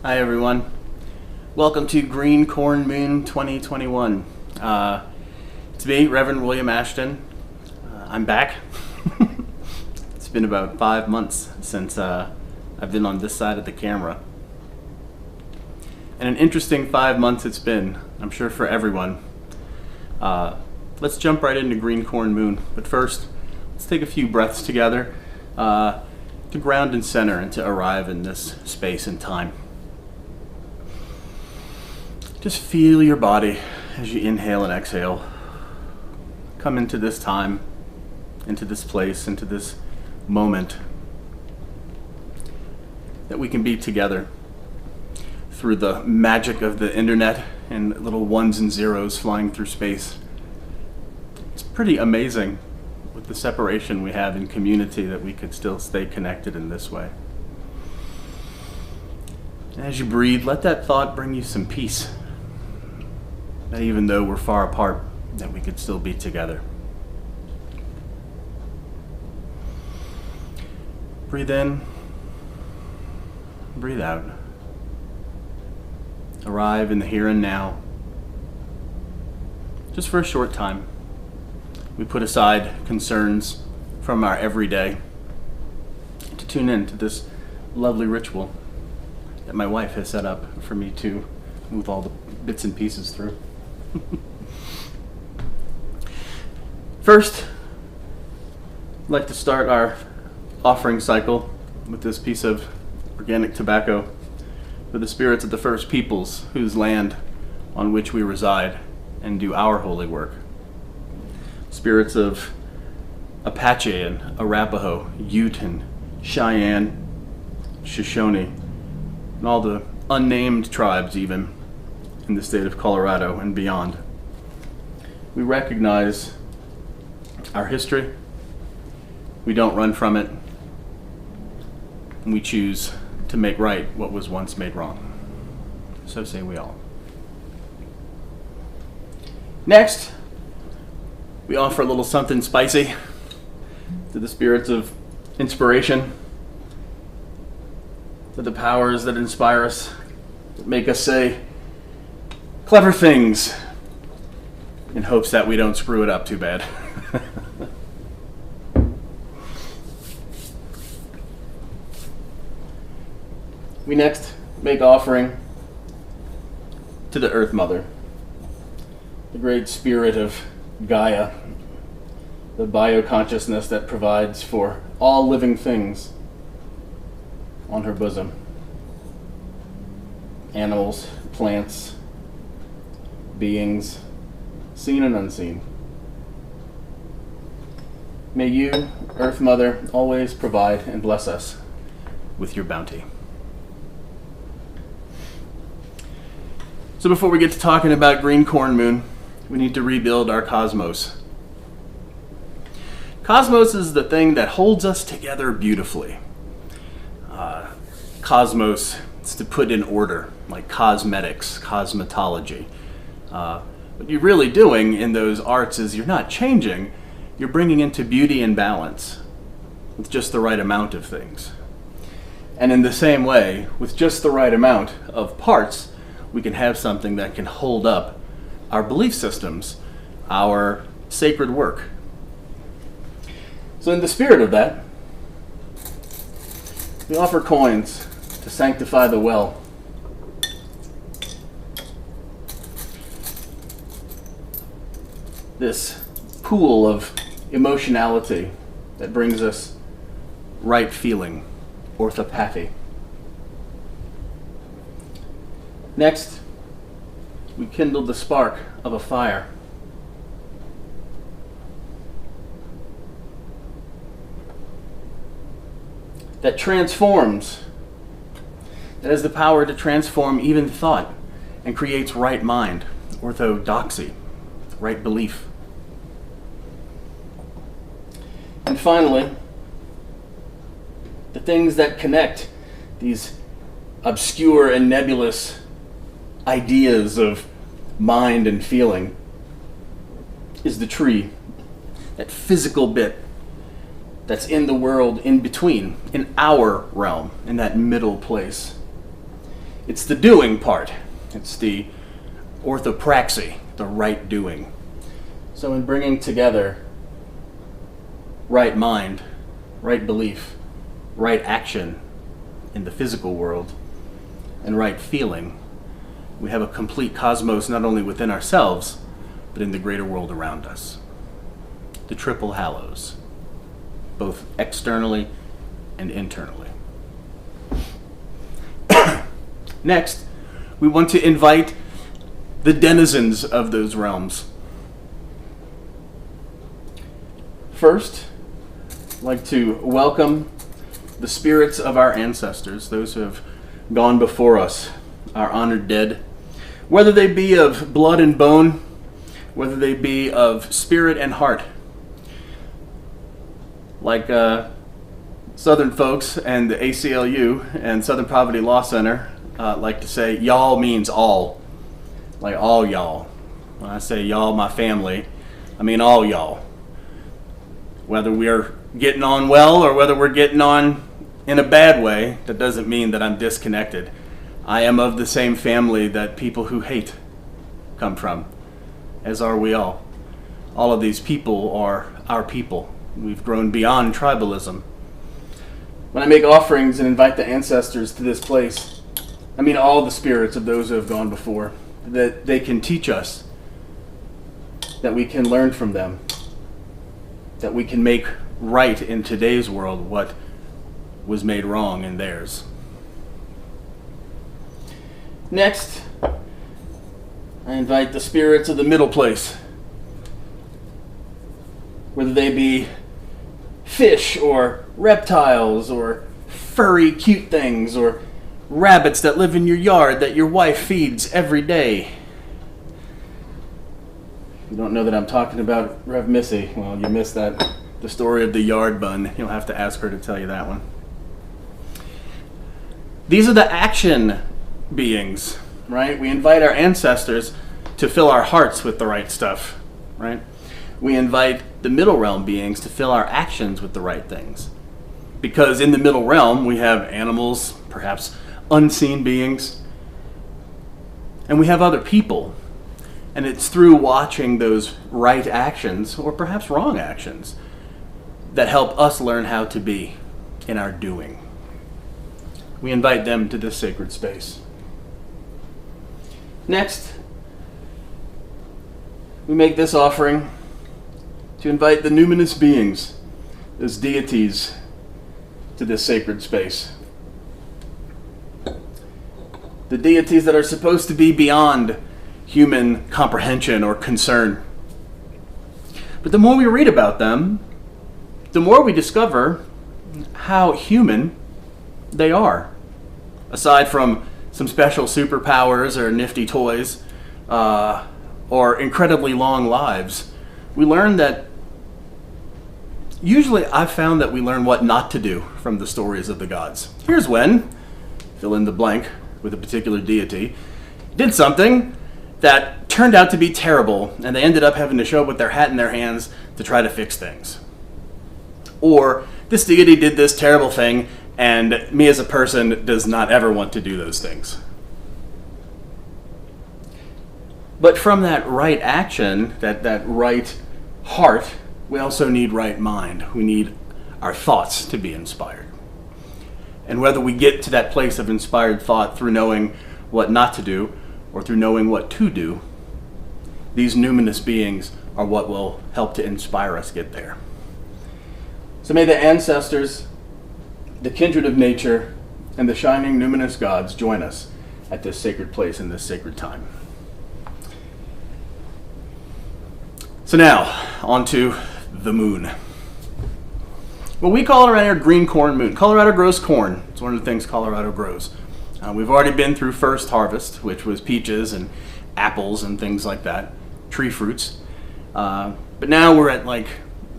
Hi everyone. Welcome to Green Corn Moon 2021. It's me, Reverend William Ashton. I'm back. It's been about 5 months since I've been on this side of the camera. And an interesting 5 months it's been, I'm sure, for everyone. Let's jump right into Green Corn Moon. But first, let's take a few breaths together to ground and center and to arrive in this space and time. Just feel your body as you inhale and exhale. Come into this time, into this place, into this moment that we can be together through the magic of the internet and little ones and zeros flying through space. It's pretty amazing with the separation we have in community that we could still stay connected in this way. As you breathe, let that thought bring you some peace. That even though we're far apart, that we could still be together. Breathe in, breathe out. Arrive in the here and now. Just for a short time. We put aside concerns from our everyday to tune in to this lovely ritual that my wife has set up for me to move all the bits and pieces through. First, I'd like to start our offering cycle with this piece of organic tobacco for the spirits of the first peoples whose land on which we reside and do our holy work. Spirits of Apache and Arapaho, Ute and Cheyenne, Shoshone, and all the unnamed tribes even in the state of Colorado and beyond. We recognize our history. We don't run from it. And we choose to make right what was once made wrong. So say we all. Next, we offer a little something spicy to the spirits of inspiration, to the powers that inspire us, that make us say clever things in hopes that we don't screw it up too bad. We next make offering to the Earth Mother, the great spirit of Gaia, the bioconsciousness that provides for all living things on her bosom. Animals, plants, beings, seen and unseen. May you, Earth Mother, always provide and bless us with your bounty. So before we get to talking about Green Corn Moon, we need to rebuild our cosmos. Cosmos is the thing that holds us together beautifully. Cosmos is to put in order, like cosmetics, cosmetology. What you're really doing in those arts is you're not changing, you're bringing into beauty and balance with just the right amount of things. And in the same way, with just the right amount of parts, we can have something that can hold up our belief systems, our sacred work. So in the spirit of that, we offer coins to sanctify the well. This pool of emotionality that brings us right feeling, orthopathy. Next, we kindle the spark of a fire. That transforms, that has the power to transform even thought and creates right mind, orthodoxy, right belief. And finally, the things that connect these obscure and nebulous ideas of mind and feeling is the tree, that physical bit that's in the world in between, in our realm, in that middle place. It's the doing part. It's the orthopraxy, the right doing. So in bringing together right mind, right belief, right action in the physical world, and right feeling, we have a complete cosmos not only within ourselves, but in the greater world around us. The triple hallows, both externally and internally. Next, we want to invite the denizens of those realms. First, I'd like to welcome the spirits of our ancestors, those who have gone before us, our honored dead, whether they be of blood and bone, whether they be of spirit and heart. Like Southern folks and the ACLU and Southern Poverty Law Center like to say, y'all means all. Like all y'all. When I say y'all, my family, I mean all y'all. Whether we're getting on well or whether we're getting on in a bad way, that doesn't mean that I'm disconnected. I am of the same family that people who hate come from, as are we all. All of these people are our people. We've grown beyond tribalism. When I make offerings and invite the ancestors to this place, I mean all the spirits of those who have gone before, that they can teach us, that we can learn from them, that we can make right in today's world what was made wrong in theirs. Next, I invite the spirits of the middle place, whether they be fish or reptiles or furry cute things or rabbits that live in your yard that your wife feeds every day. You don't know that I'm talking about Rev Missy. Well, you missed that, the story of the yard bun. You'll have to ask her to tell you that one. These are the action beings, right? We invite our ancestors to fill our hearts with the right stuff, right? We invite the middle realm beings to fill our actions with the right things. Because in the middle realm, we have animals, perhaps unseen beings, and we have other people. And it's through watching those right actions, or perhaps wrong actions, that help us learn how to be in our doing. We invite them to this sacred space. Next, we make this offering to invite the numinous beings, those deities, to this sacred space. The deities that are supposed to be beyond human comprehension or concern. But the more we read about them, the more we discover how human they are. Aside from some special superpowers or nifty toys or incredibly long lives, we learn that usually I've found that we learn what not to do from the stories of the gods. Here's when, fill in the blank with a particular deity, did something that turned out to be terrible, and they ended up having to show up with their hat in their hands to try to fix things. Or this deity did this terrible thing, and me as a person does not ever want to do those things. But from that right action, that right heart, we also need right mind. We need our thoughts to be inspired. And whether we get to that place of inspired thought through knowing what not to do or through knowing what to do, these numinous beings are what will help to inspire us get there. So may the ancestors, the kindred of nature, and the shining numinous gods join us at this sacred place in this sacred time. So now, on to the moon. Well, we call it around here green corn moon. Colorado grows corn. It's one of the things Colorado grows. We've already been through first harvest, which was peaches and apples and things like that, tree fruits. But now we're at like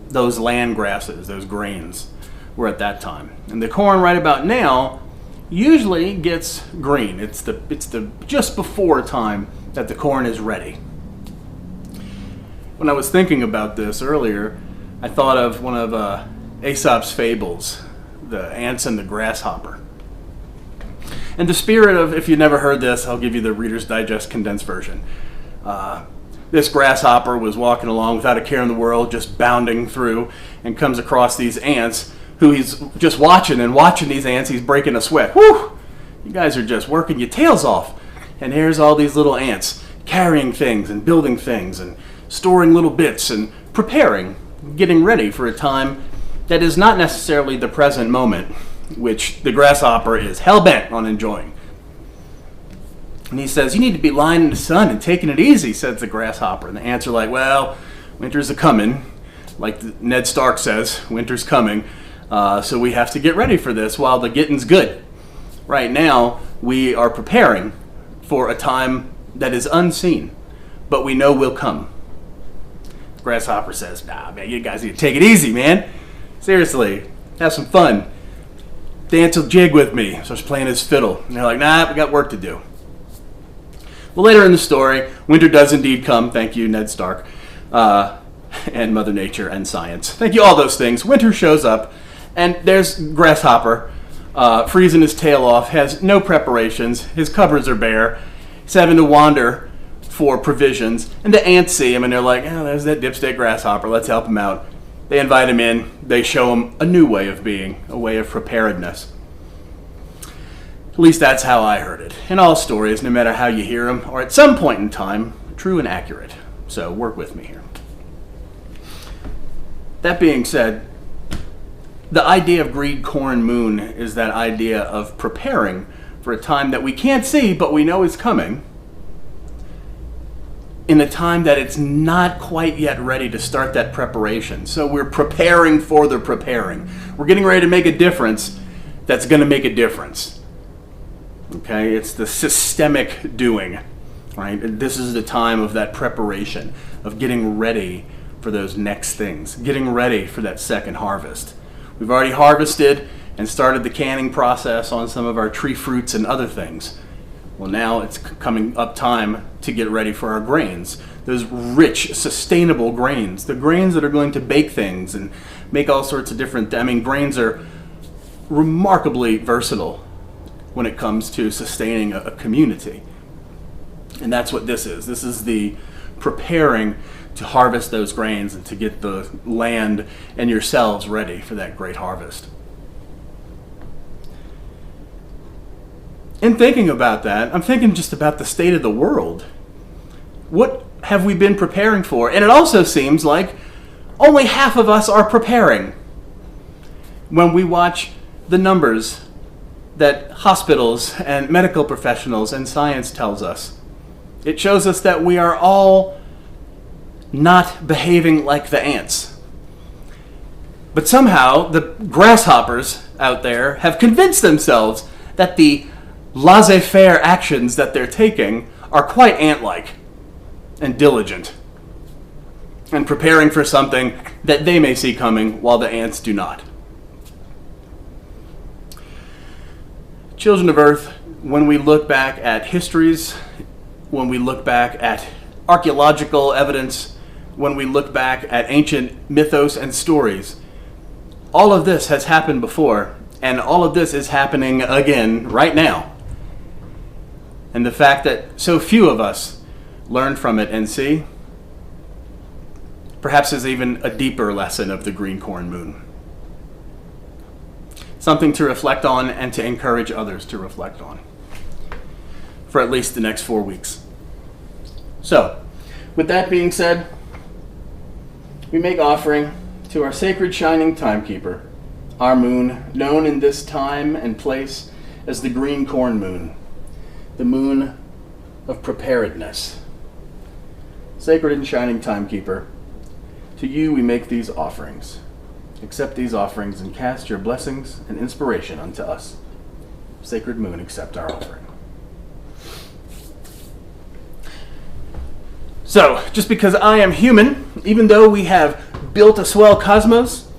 those land grasses, those grains. We're at that time. And the corn right about now usually gets green. It's the just before time that the corn is ready. When I was thinking about this earlier, I thought of one of Aesop's fables, the ants and the grasshopper. And the spirit of, if you've never heard this, I'll give you the Reader's Digest condensed version. This grasshopper was walking along without a care in the world, just bounding through, and comes across these ants, who he's just watching these ants. He's breaking a sweat. Whew! You guys are just working your tails off. And here's all these little ants carrying things and building things and storing little bits and preparing, getting ready for a time that is not necessarily the present moment, which the grasshopper is hell-bent on enjoying. And he says, "You need to be lying in the sun and taking it easy," says the grasshopper. And the ants are like, "Well, winter's a-coming." Like Ned Stark says, winter's coming. So we have to get ready for this while the getting's good. Right now, we are preparing for a time that is unseen, but we know will come. Grasshopper says, "Nah, man, you guys need to take it easy, man. Seriously, have some fun. Dance a jig with me." Starts playing his fiddle. And they're like, "Nah, we got work to do." Well, later in the story, winter does indeed come. Thank you, Ned Stark, and Mother Nature and science. Thank you, all those things. Winter shows up, and there's Grasshopper, freezing his tail off, has no preparations. His cupboards are bare. He's having to wander for provisions. And the ants see him, and they're like, "Oh, there's that dipstick Grasshopper. Let's help him out." They invite him in. They show him a new way of being, a way of preparedness. At least that's how I heard it. In all stories, no matter how you hear them, or at some point in time, true and accurate. So work with me here. That being said, the idea of green corn moon is that idea of preparing for a time that we can't see, but we know is coming, in a time that it's not quite yet ready to start that preparation. So we're preparing for the preparing. We're getting ready to make a difference that's going to make a difference. Okay, it's the systemic doing, right? This is the time of that preparation, of getting ready for those next things, getting ready for that second harvest. We've already harvested and started the canning process on some of our tree fruits and other things. Well, now it's coming up time to get ready for our grains, those rich, sustainable grains, the grains that are going to bake things and make all sorts of different, grains are remarkably versatile when it comes to sustaining a community. And that's what this is. This is the preparing to harvest those grains and to get the land and yourselves ready for that great harvest. In thinking about that, I'm thinking just about the state of the world. What have we been preparing for? And it also seems like only half of us are preparing. When we watch the numbers that hospitals and medical professionals and science tells us, it shows us that we are all not behaving like the ants. But somehow the grasshoppers out there have convinced themselves that the laissez-faire actions that they're taking are quite ant-like and diligent and preparing for something that they may see coming while the ants do not. Children of Earth, when we look back at histories, when we look back at archaeological evidence, when we look back at ancient mythos and stories, all of this has happened before, and all of this is happening again right now. And the fact that so few of us learn from it and see, perhaps is even a deeper lesson of the green corn moon. Something to reflect on and to encourage others to reflect on for at least the next 4 weeks. So, with that being said, we make offering to our sacred shining timekeeper, our moon, known in this time and place as the green corn moon, the moon of preparedness. Sacred and shining timekeeper, to you we make these offerings. Accept these offerings and cast your blessings and inspiration unto us. Sacred moon, accept our offering. So, just because I am human, even though we have built a swell cosmos,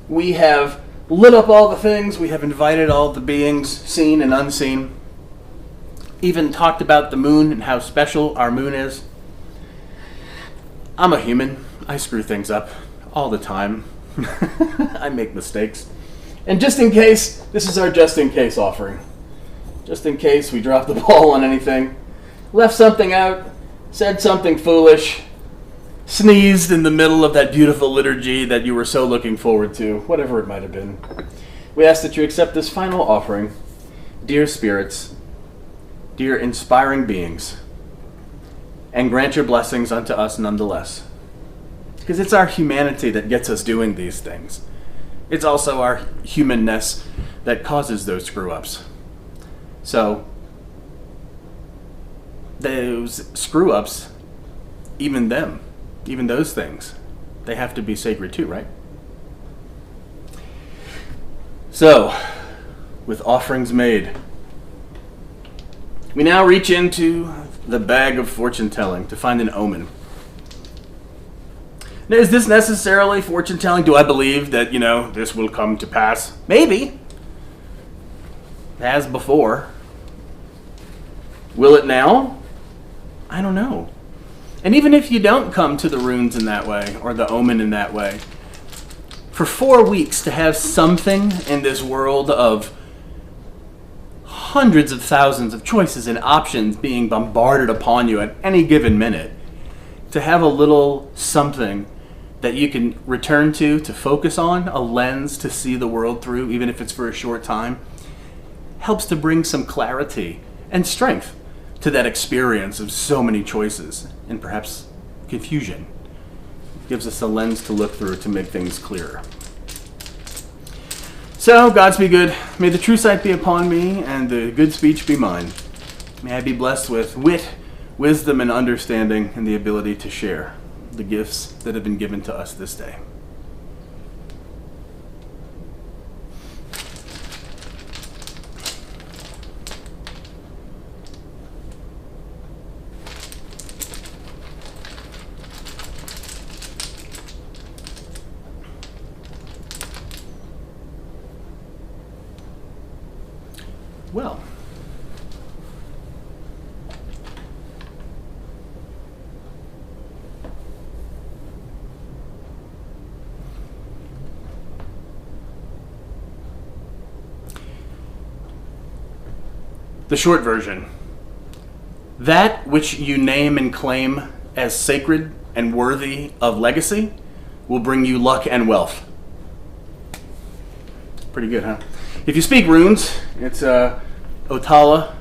we have lit up all the things, we have invited all the beings, seen and unseen, even talked about the moon and how special our moon is. I'm a human. I screw things up all the time. I make mistakes. And just in case, this is our just in case offering. just in case we dropped the ball on anything, left something out, said something foolish, sneezed in the middle of that beautiful liturgy that you were so looking forward to, whatever it might have been. We ask that you accept this final offering, dear spirits, dear inspiring beings, and grant your blessings unto us nonetheless. Because it's our humanity that gets us doing these things. It's also our humanness that causes those screw-ups. So, those screw-ups, even those things, they have to be sacred too, right? So, with offerings made, we now reach into the bag of fortune telling to find an omen. Now, is this necessarily fortune telling? Do I believe that, this will come to pass? Maybe. As before. Will it now? I don't know. And even if you don't come to the runes in that way, or the omen in that way, for 4 weeks to have something in this world of hundreds of thousands of choices and options being bombarded upon you at any given minute, to have a little something that you can return to focus on, a lens to see the world through, even if it's for a short time, helps to bring some clarity and strength to that experience of so many choices and perhaps confusion. It gives us a lens to look through to make things clearer. So, God's be good. May the true sight be upon me and the good speech be mine. May I be blessed with wit, wisdom, and understanding, and the ability to share the gifts that have been given to us this day. Well, the short version. That which you name and claim as sacred and worthy of legacy will bring you luck and wealth. Pretty good, huh? If you speak runes, it's Otala,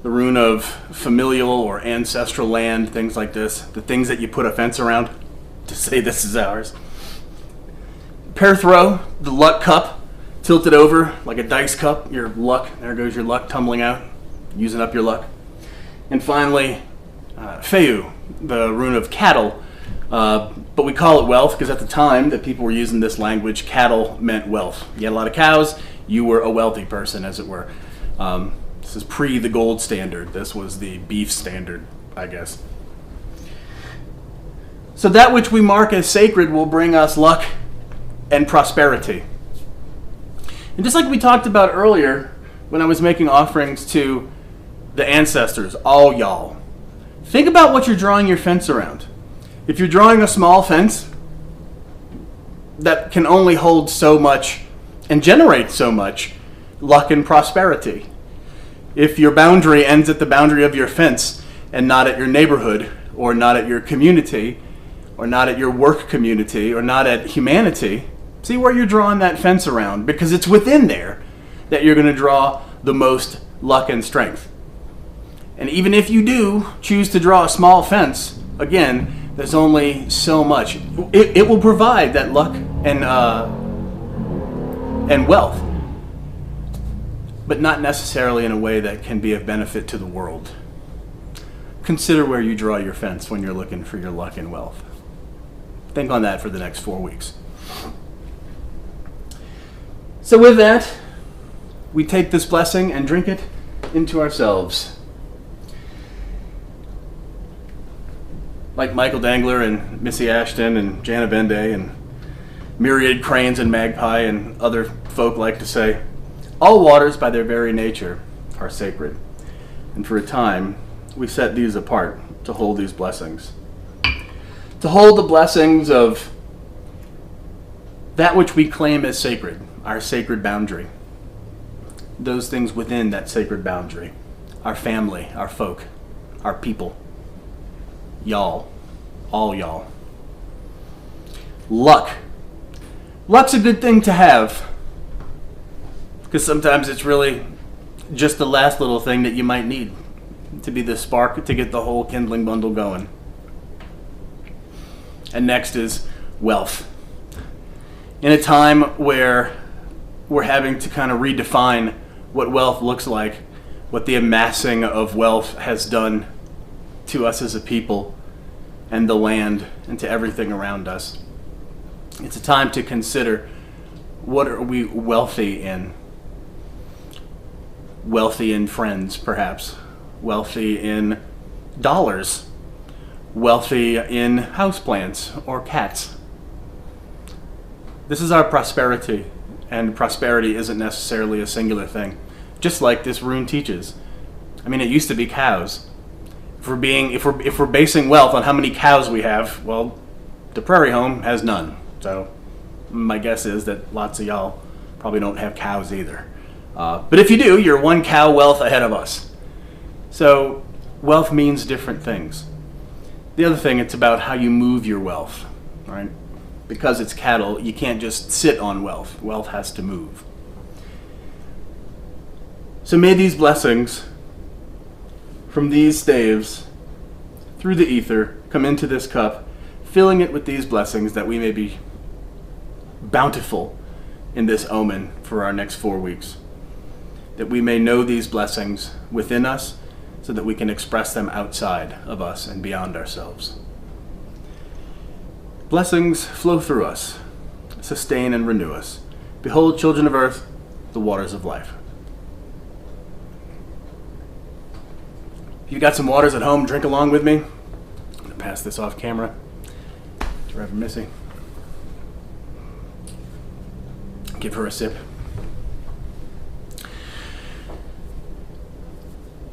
the rune of familial or ancestral land, things like this. The things that you put a fence around to say this is ours. Perthro, the luck cup, tilted over like a dice cup. Your luck, there goes your luck tumbling out, using up your luck. And finally, Feu, the rune of cattle. But we call it wealth because at the time that people were using this language, cattle meant wealth. You had a lot of cows, you were a wealthy person, as it were. This is pre the gold standard. This was the beef standard, I guess. So that which we mark as sacred will bring us luck and prosperity. And just like we talked about earlier when I was making offerings to the ancestors, all y'all, think about what you're drawing your fence around. If you're drawing a small fence that can only hold so much and generate so much luck and prosperity, if your boundary ends at the boundary of your fence and not at your neighborhood or not at your community or not at your work community or not at humanity, see where you're drawing that fence around, because it's within there that you're going to draw the most luck and strength. And even if you do choose to draw a small fence, again, there's only so much. It will provide that luck and wealth, but not necessarily in a way that can be of benefit to the world. Consider where you draw your fence when you're looking for your luck and wealth. Think on that for the next 4 weeks. So with that, we take this blessing and drink it into ourselves. Like Michael Dangler and Missy Ashton and Jana Bende and myriad cranes and magpie and other folk like to say, all waters by their very nature are sacred. And for a time, we set these apart to hold these blessings. To hold the blessings of that which we claim as sacred, our sacred boundary. those things within that sacred boundary. Our family, our folk, our people. Y'all. All y'all. Luck. Luck's a good thing to have. Because sometimes it's really just the last little thing that you might need to be the spark to get the whole kindling bundle going. And next is wealth. In a time where we're having to kind of redefine what wealth looks like, what the amassing of wealth has done to us as a people and the land and to everything around us. It's a time to consider, what are we wealthy in? Wealthy in friends, perhaps. Wealthy in dollars. Wealthy in houseplants or cats. This is our prosperity, and prosperity isn't necessarily a singular thing, just like this rune teaches. I mean, it used to be cows. If we're basing wealth on how many cows we have, well, the prairie home has none. So my guess is that lots of y'all probably don't have cows either. But if you do, you're one cow wealth ahead of us. So wealth means different things. The other thing, it's about how you move your wealth, right? Because it's cattle, you can't just sit on wealth. Wealth has to move. So may these blessings from these staves through the ether come into this cup, filling it with these blessings, that we may be bountiful in this omen for our next 4 weeks. That we may know these blessings within us so that we can express them outside of us and beyond ourselves. Blessings flow through us, sustain and renew us. Behold, children of earth, the waters of life. If you've got some waters at home, drink along with me. I'm going to pass this off camera to Reverend Missy. Give her a sip.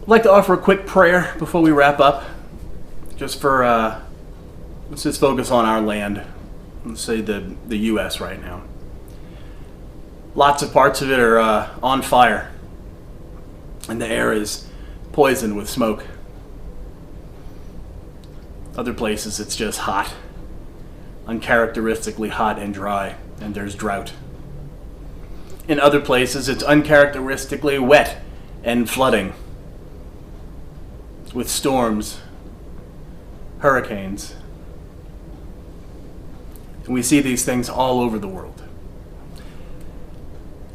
I'd like to offer a quick prayer before we wrap up. Just for, let's just focus on our land. Let's say the U.S. right now. Lots of parts of it are on fire. And the air is poisoned with smoke. Other places it's just hot. Uncharacteristically hot and dry. And there's drought. In other places it's uncharacteristically wet and flooding. With storms, hurricanes. And we see these things all over the world.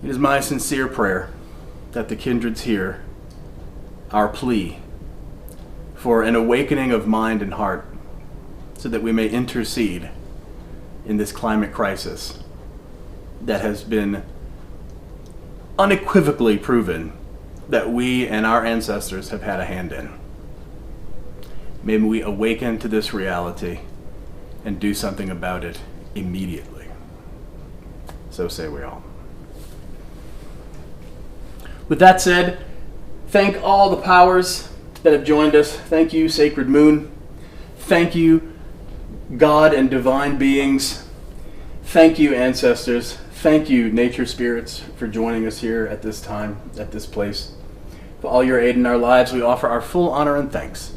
It is my sincere prayer that the kindreds hear our plea for an awakening of mind and heart, so that we may intercede in this climate crisis that has been unequivocally proven that we and our ancestors have had a hand in. May we awaken to this reality and do something about it immediately. So say we all. With that said, thank all the powers that have joined us. Thank you, Sacred Moon. Thank you, God and divine beings. Thank you, ancestors. Thank you, nature spirits, for joining us here at this time, at this place. For all your aid in our lives, we offer our full honor and thanks.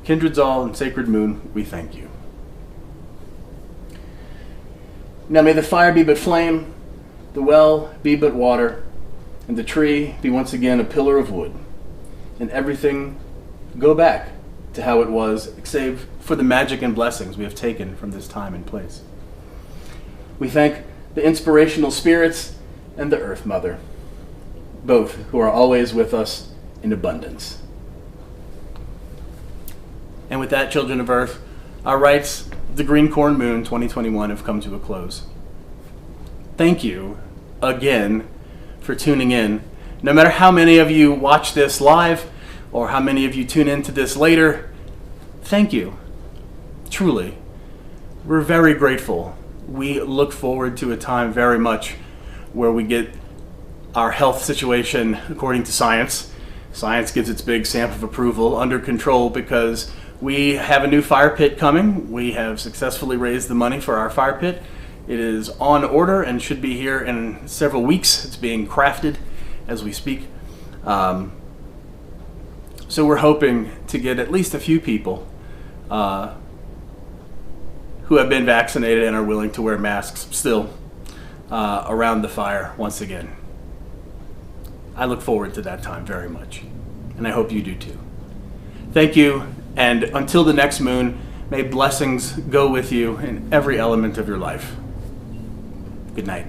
Kindreds all and Sacred Moon, we thank you. Now may the fire be but flame, the well be but water, and the tree be once again a pillar of wood, and everything go back to how it was, save for the magic and blessings we have taken from this time and place. We thank the inspirational spirits and the Earth Mother, both who are always with us in abundance. And with that, children of Earth, our rites of the Green Corn Moon 2021 have come to a close. Thank you again for tuning in. No matter how many of you watch this live or how many of you tune into this later, thank you. Truly. We're very grateful. We look forward to a time very much where we get our health situation according to science. Science gives its big stamp of approval under control, because we have a new fire pit coming. We have successfully raised the money for our fire pit. It is on order and should be here in several weeks. It's being crafted as we speak. So we're hoping to get at least a few people who have been vaccinated and are willing to wear masks still around the fire once again. I look forward to that time very much, and I hope you do too. Thank you, and until the next moon, may blessings go with you in every element of your life. Good night.